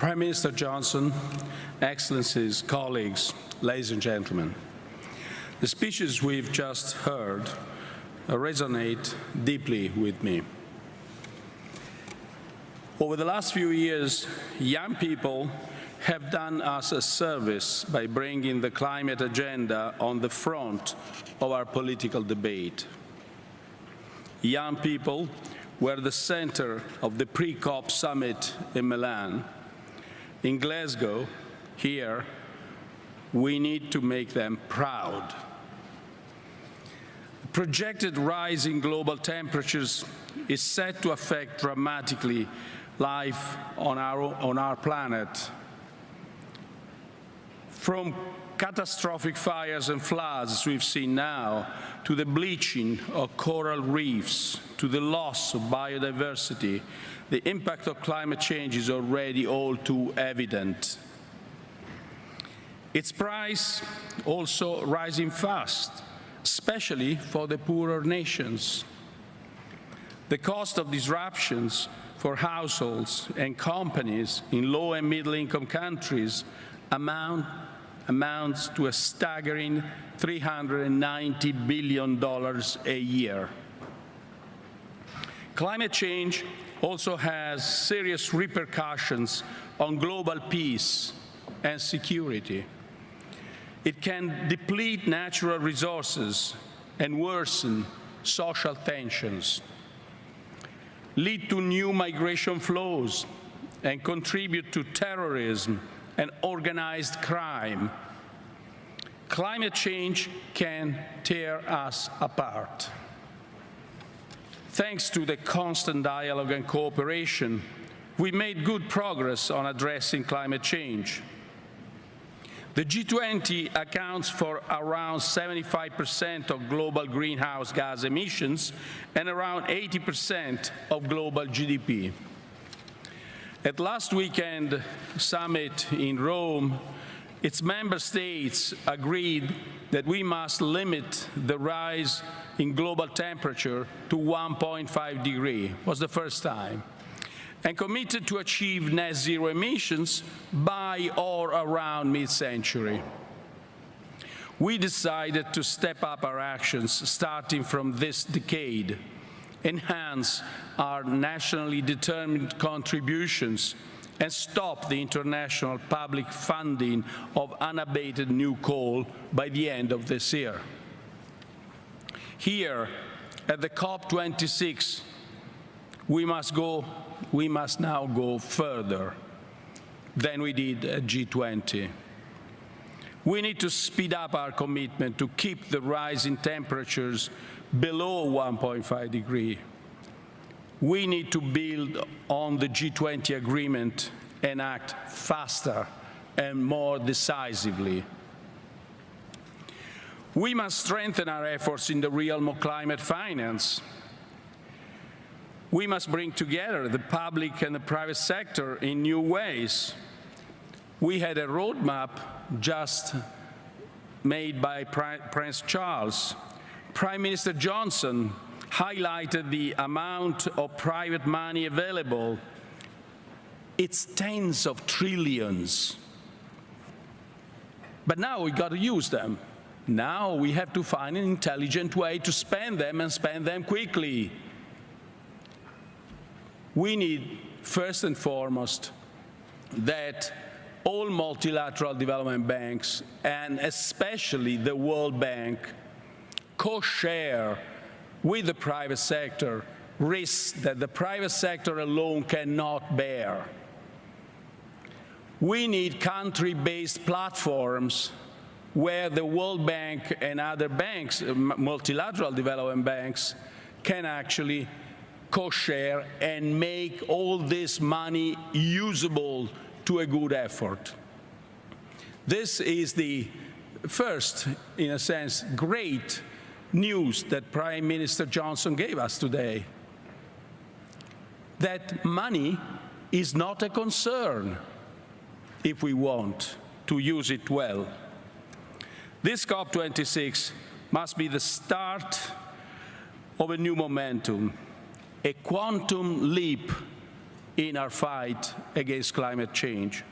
Prime Minister Johnson, Excellencies, colleagues, ladies and gentlemen, the speeches we've just heard resonate deeply with me. Over the last few years, young people have done us a service by bringing the climate agenda on the front of our political debate. Young people were the center of the pre-COP summit in Milan. In Glasgow, here, we need to make them proud. The projected rise in global temperatures is set to affect dramatically life on our planet. From catastrophic fires and floods we've seen now, to the bleaching of coral reefs, to the loss of biodiversity, the impact of climate change is already all too evident. Its price also rising fast, especially for the poorer nations. The cost of disruptions for households and companies in low and middle-income countries amounts to a staggering $390 billion a year. Climate change also has serious repercussions on global peace and security. It can deplete natural resources and worsen social tensions, lead to new migration flows, and contribute to terrorism and organized crime. Climate change can tear us apart. Thanks to the constant dialogue and cooperation, we made good progress on addressing climate change. The G20 accounts for around 75% of global greenhouse gas emissions and around 80% of global GDP. At last weekend's summit in Rome, its member states agreed that we must limit the rise in global temperature to 1.5 degrees. It was the first time. And committed to achieve net zero emissions by or around mid-century. We decided to step up our actions starting from this decade, enhance our nationally determined contributions, and stop the international public funding of unabated new coal by the end of this year. Here, at the COP26, we must now go further than we did at G20. We need to speed up our commitment to keep the rise in temperatures below 1.5 degrees. We need to build on the G20 agreement and act faster and more decisively. We must strengthen our efforts in the realm of climate finance. We must bring together the public and the private sector in new ways. We had a roadmap just made by Prince Charles. Prime Minister Johnson highlighted the amount of private money available. It's tens of trillions. But now we've got to use them. Now we have to find an intelligent way to spend them and spend them quickly. We need, first and foremost, that all multilateral development banks, and especially the World Bank, co-share with the private sector risks that the private sector alone cannot bear. We need country-based platforms where the World Bank and other banks, multilateral development banks, can actually co-share and make all this money usable to a good effort. This is the first, in a sense, great news that Prime Minister Johnson gave us today, that money is not a concern if we want to use it well. This COP26 must be the start of a new momentum, a quantum leap in our fight against climate change.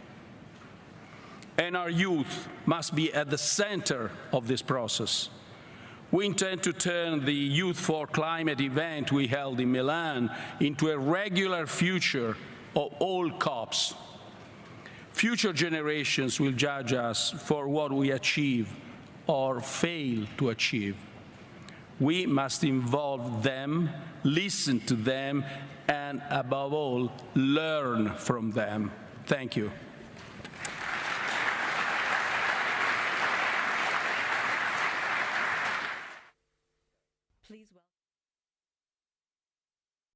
And our youth must be at the center of this process. We intend to turn the Youth for Climate event we held in Milan into a regular feature of all COPs. Future generations will judge us for what we achieve or fail to achieve. We must involve them, listen to them, and above all, learn from them. Thank you.